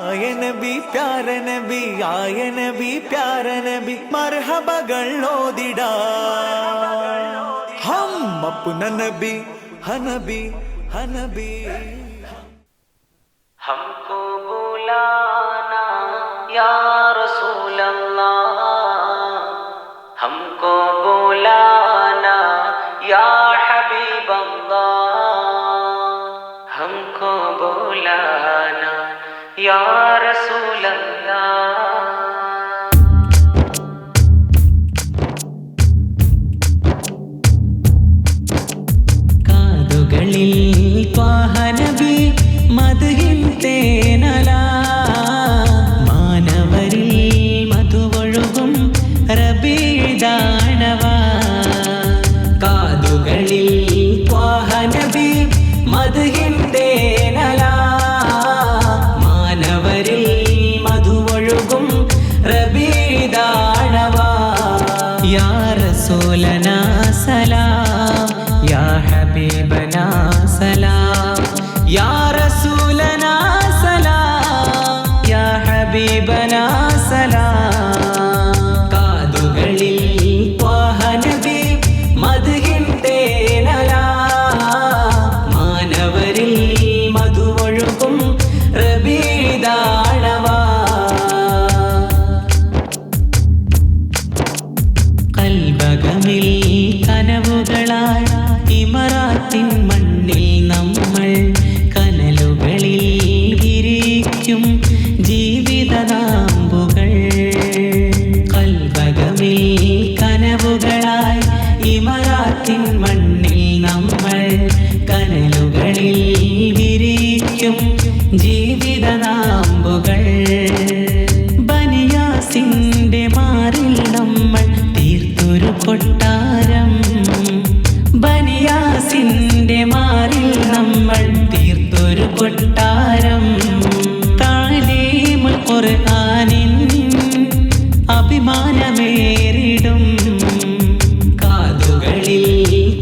ആയ നബി പ്യാര നബി ആയ നബി പ്യാര നബി മർഹബകൾ ഓതിടാ ഹം അപ്ന നബി ഹനബി ഹനബി हमको बुलाना या रसूल अल्लाह, हमको बुलाना या हबीब अल्लाह, हमको बुलाना या रसूल अल्लाह. കാതുകളിൽ ത്വാഹ നബി മദ്ഹിൻ തേനല, മാനവരിൽ മധുവൊഴുകും റബീദാണവ. കാതുകളിൽ ത്വാഹ നബി മദ്ഹിൻ തേനല, മാനവരിൽ മധുവൊഴുകും റബീദാണവ. യാ റസൂലനാ സലാം യാ ഹബീബനാ സലാം, യാ റസൂലനാ സലാം യാ ഹബീബനാ സലാം. കാതുകളിൽ ത്വാഹ നബി മദ്ഹിൻ തേനല, മാനവരിൽ മധുവൊഴുകും റബീദാണവ. കൽബകമിൽ കനവുകളാൽ ഇമറാത്തിൻ മണ്ണിൽ നമ്മൾ കനലുകളിൽ വിരിക്കും ജീവിതനാമ്പുകൾ. കൽബകമിൽ കനവുകളായി ഇമറാത്തിൻ മണ്ണിൽ നമ്മൾ കനലുകളിൽ വിരിക്കും ജീവിതനാമ്പുകൾ. ബനിയാസിന്റെ മാറിൽ നമ്മൾ തീർത്തൊരു കൊട്ടാരം, ബനിയാസിന്റെ മാറിൽ നമ്മൾ തീർത്തൊരു കൊട്ടാരം. താലീമുൽ ഖുർആനിൻ അഭിമാനമേറിടും. കാതുകളിൽ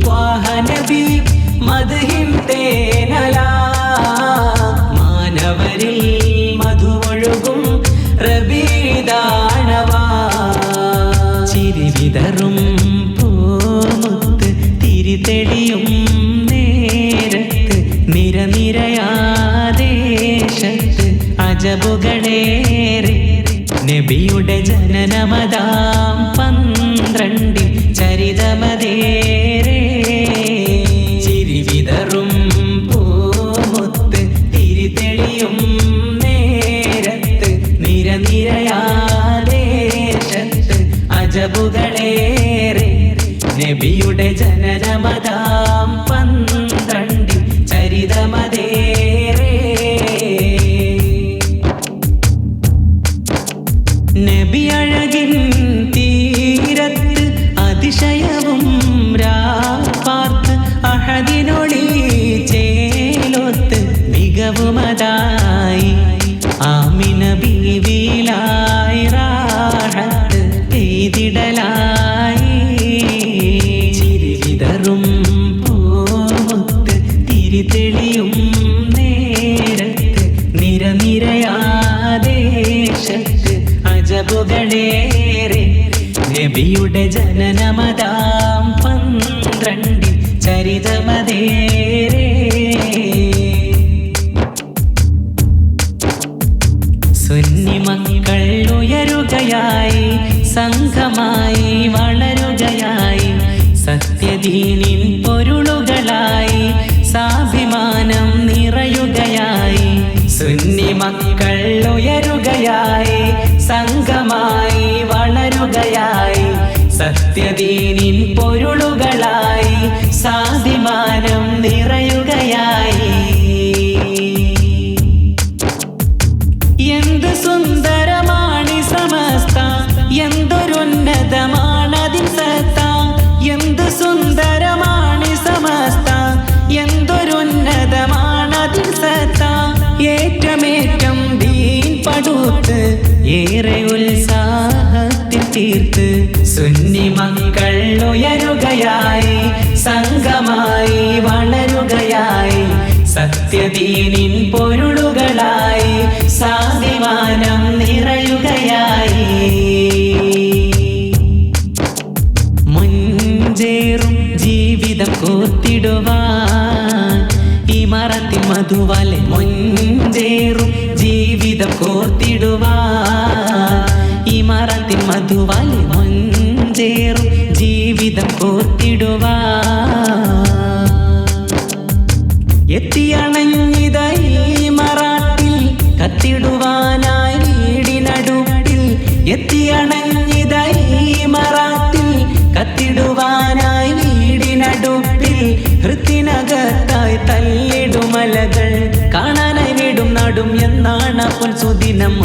ത്വാഹ നബി മദ്ഹിൻ തേനല, മാനവരിൽ മധുവൊഴുകും റബീദാണവ. ചിരിവിതറും പൂമുത്ത് തിരിതെളിയും നേരത്ത് നിരനിരയാദേശത്ത് അജബുകളേറെ. നബിയുടെ ജനനമതാം 12 ചരിതമതേറെ. ചിരിവിതറും പൂമുത്ത് തിരിതെളിയും നേരത്ത് നിരനിരയാദേശത്ത് അജബുകളേറെ. നബിയുടെ ജനനമതാം 12 ചരിതമതേറെ. നബി അഴകിൻ തീരത്ത് അതിശയവും രാപ്പാർത്ത് അഹദിനൊളി ചേലൊത്ത് മികവുമതായി ആമിന ബീവിലായി റാഹത്ത് എയ്തിടലായി. ചിരിവിതറും പൂമുത്ത് തിരിതെളിയും നേരത്ത് നിരനിരയാദേശത്ത് അജബുകളേറെ. നബിയുടെ ജനനമതാം 12 ചരിതമതേറെ. സുന്നി മക്കൾ ഉയരുകയായി, സംഘമായി വളരുകയായി, സത്യദീനിൻ പൊരുളുകളായി സാഭിമാനം നിറയുകയായി. സുന്നി മക്കൾ ഉയരുകയായി, സംഘമായി വളരുകയായി, സത്യദീനിൻ പൊരുളുകളായി സാഭിമാനം നിറയുകയായി. എന്ത് സുന്ദരമാണി സമസ്ത, എന്തൊരുന്നതമാണതിൻ സത്ത. എന്ത് സുന്ദരമാണി സമസ്ത, എന്തൊരുന്നതമാണതിൻ സത്ത. ഏറ്റമേറ്റം ദീൻ പടുത്ത് ഏറെ ഉത്സാഹത്തിൽ തീർത്ത് സുന്നി മക്കൾ ഉയരുകയായി, സംഘമായി വളരുകയായി, സത്യദീനിൻ പൊരുളുകളായി സാദിമ കോർത്തിടുവാൻ ഇമറത്തിൻ മധുവാലെ മഞ്ചേറും ജീവിതം കോർത്തിടുവാൻ എത്തിയണഞ്ഞിതായി മറാട്ടിൽ കത്തിടുവാനായി വീടിനടുപ്പിൽ എത്തിയണഞ്ഞിതായി മറാട്ടിൽ കത്തിടുവാനായി വീടിനടുപ്പിൽ ഹൃത്തിനകത്തായി തല്ലിടുമലകൾ കാണാനായി വീടും നടും എന്നാണ് അപ്പോൾ സുദിനം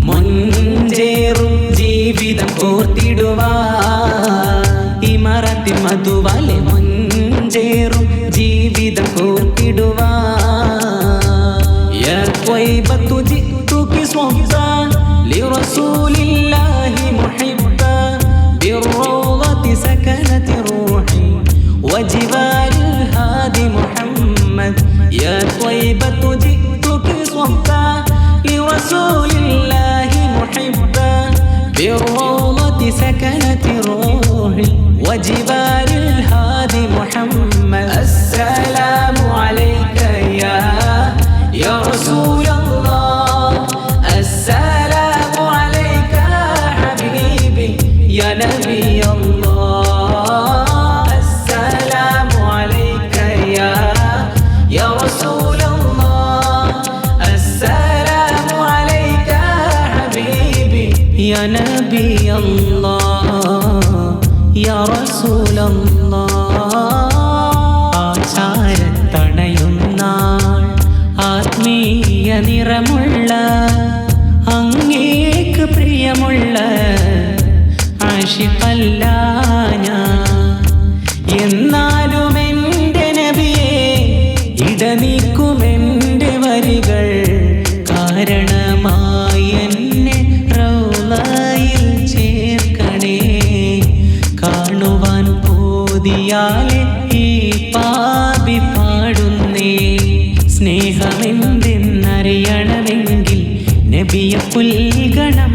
മുഞ്ചേറും ജീവിതം കോർത്തിടുവാൻ ഇമറത്തിൻ മധുവാലെ മുഞ്ചേറും ജീവിതം കോർത്തിടുവാൻ യാ ത്വയ്ബത്തു ജിത്തുകി സ്വബ്ബാൻ ലിറസൂലില്ലാഹി മുഹിബ്ബാൻ ബിർറൗളത്തി സകനത്തി റൂഹി വജിവാരിൽ ഹാദി മുഹമ്മദ് യാ ത്വയ്ബത്തു ജിത്തുകി സ്വബ്ബാൻ ലിറസൂലില്ലാഹി മുഹിബ്ബാൻ ബിർറൗളത്തി സകനത്തി റൂഹി وجبال الهادي محمد السلام عليك يا رسول الله السلام عليك حبيبي يا نبي الله السلام عليك يا رسول الله السلام عليك حبيبي يا نبي الله യാ റസൂലല്ലാഹ് ആചാരത്തണയുന്നാൾ ആത്മീയ നിറമുള്ള അങ്ങേക്ക് പ്രിയമുള്ള ആശിഖല്ല ഞാൻ എന്നാലും എൻ്റെ നബിയെ ഇടനീക്കുമെൻ്റെ വരികൾ കാരണമായി എന്നെ റൗളയിൽ ചേർക്കണേ കാണുവാൻ പോതിയാലെ ഈ പാപി പാടുന്നേ സ്നേഹമെന്തെന്നറിയണമെങ്കിൽ നബിയെ പുൽഗണം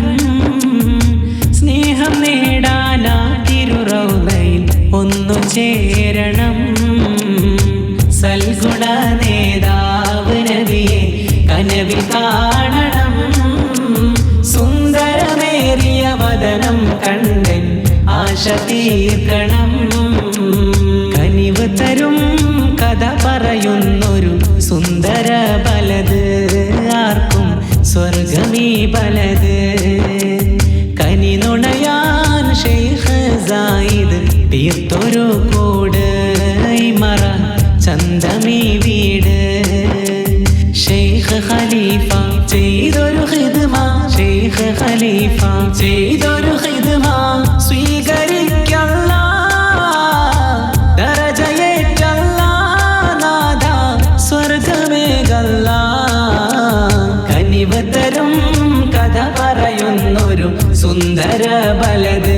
സ്നേഹം നേടാനാ തിരുറൗളയിൽ ഒന്നു ചേരണം സൽഗുണ നേതാവ് നബിയെ കനവിൽ കാണണം സുന്ദരമേറിയ വദനം കണ്ടൻ ആശ തീർക്കണം കനിവ് തരും കഥ പറയുന്നൊരു സുന്ദര ബലത് ആർക്കും സ്വർഗമീ ബലത് കനി നുണയാൻ ശൈഖ് സായിദ് തീർത്തൊരു കൂട് മറ ചന്തമീ വീട് ശൈഖ് ഖലീഫ ചെയ്തൊരു ഖിദ്മ ശൈഖ് ഖലീഫ ചെയ്തൊരു ഖിദ്മ സ്വീകരിക്കല്ല ദരജയേറ്റല്ല നാദ സ്വർഗമേകല്ല കനിവ് തരും കഥ പറയുന്നൊരു സുന്ദര ബലത്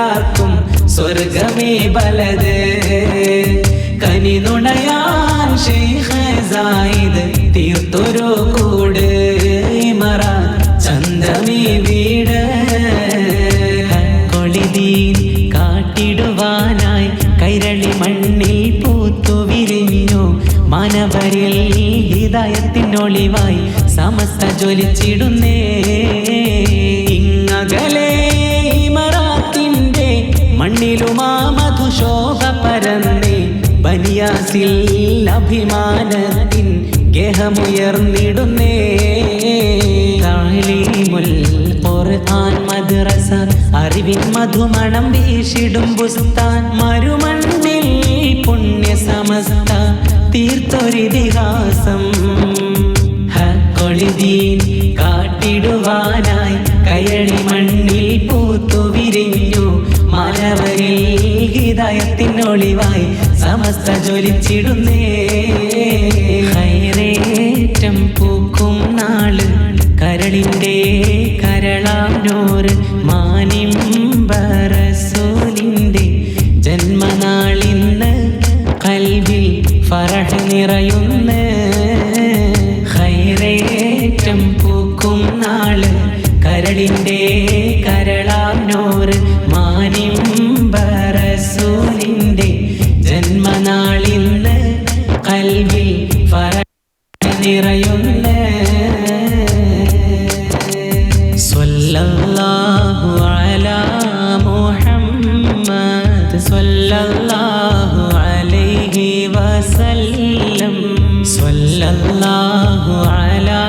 ആർക്കും സ്വർഗമേ ബലത് കനി നുണയാൻ ശൈഖ് സായിദ് തീർത്തൊരു കൂട് മറ ചന്തമീ വീട് കൊളിദീൻ കാട്ടിടുവാനായി കൈരളി മണ്ണിൽ പൂത്തു വിരിഞ്ഞു മാനവരിൽ ഹിദായത്തിനൊളിവായി സമസ്ത ജ്വലിച്ചിടുന്നേ ഇങ്ങകലെ മറാത്തിന്റെ മണ്ണിലുമാ മധുശോഭ പരന്നേ ബനിയാസിൽ അഭിമാനത്തിൻ ഗേഹമുയർന്നിടുന്നേ താലീമുൽ ഖുർആൻ മദ്രസ അറിവിൻ മധുമണം വീശിടും ബുസ്താൻ മരുമണ്ണിൽ പുണ്യ സമസ്ത തീർത്തൊരിതിഹാസം ഹക്കൊളിദീൻ കാട്ടിടുവാനായി കൈരളി മണ്ണിൽ പൂത്തു വിരിഞ്ഞു മാനവരിൽ ഹിദായത്തിനൊളിവായി സമസ്ത ജ്വലിച്ചിടുന്നേ ഹൈറേറ്റം പൂക്കും നാള് കരളിൻ്റെ കരളാം നൂറ് മാനിമ്പറസൂലിൻ്റെ ജന്മനാളിന്ന് കൽവിൽ ഫറഹ് നിറയുന്ന ഹൈറേറ്റം പൂക്കും നാള് കരളിൻ്റെ കരളാം നൂറ് മാനിമ്പറസൂലിൻ്റെ ജന്മനാളിന്ന് കൽവിൽ ഫറഹ് നിറയുന്നേ. സ്വല്ലല്ലാഹു അലാ മുഹമ്മദ് സ്വല്ലല്ലാഹു അലൈഹി വസല്ലം. സ്വല്ലല്ലാഹു അലാ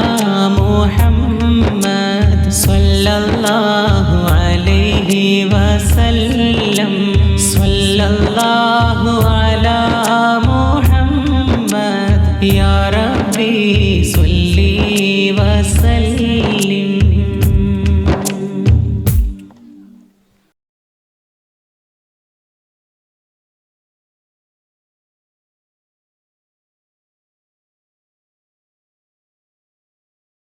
മുഹമ്മദ് സ്വല്ലല്ലാഹു അലൈഹി വസല്ലം. സ്വല്ലല്ലാഹു അലാ മുഹമ്മദ് യാ റബ്ബി സ്വല്ലി വസല്ലി.